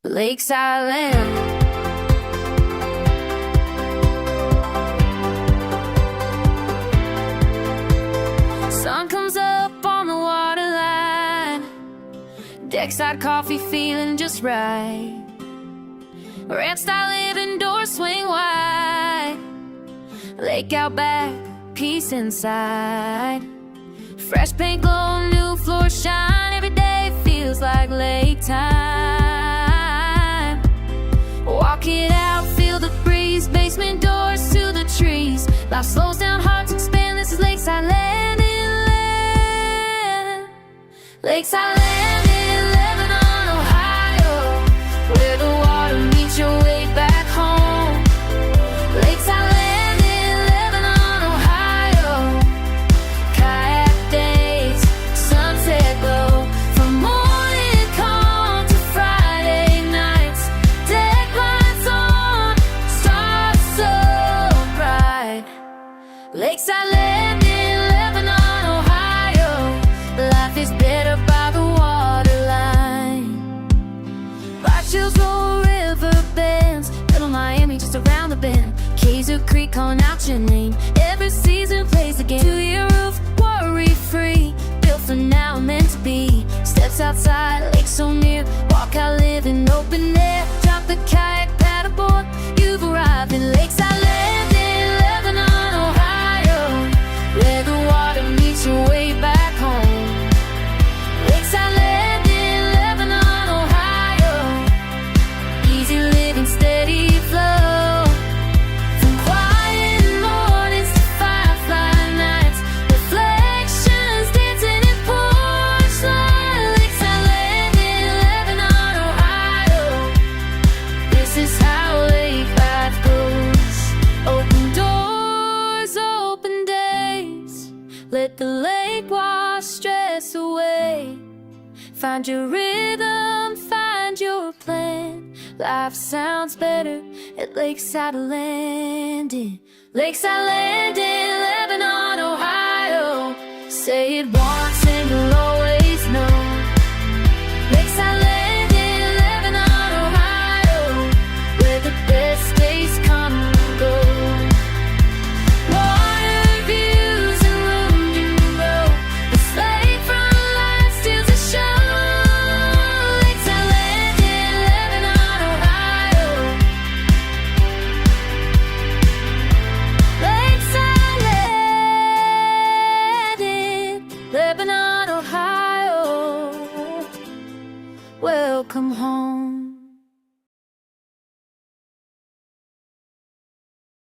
Lakeside land. Sun comes up on the waterline. Deckside coffee feeling just right. Ranch style living, doors swing wide. Lake out back, peace inside. Fresh paint glow, new floor shine. Every day feels like lake time. Walk it out, feel the breeze. Basement doors to the trees. Life slows down, hearts expand. This is Lakeside land in land. Lakeside land in Lebanon, Ohio, where the water meets your way back home. Lakeside land in Lebanon, Ohio. Kayak days, sunset glow. From morning calm to Friday nights. Deck lights on, stars so bright. Lakeside land in Lebanon, Ohio. Life is better by the waterline. Light chills roll, river bends. Little Miami just around the bend. Kaiser Creek calling out your name. Every season plays again. 2-year roof, worry-free. Built for now, meant to be. Steps outside, lake so near. Walkout living, open air. Drop the kayak, paddleboard. You've arrived in Lakeside land in Lebanon, Ohio, where the water meets your way back home. Lakeside land in Lebanon, Ohio. Easy living, steady flow. From quiet mornings to firefly nights. Reflections dancing in porch light. Lakeside land in Lebanon, Ohio. This is how lake life goes. Open doors, open days. Let the lake wash stress away. Find your rhythm, find your plan. Life sounds better at Lakeside Landing. Lakeside Landing, Lebanon, Ohio. Say it once and you'll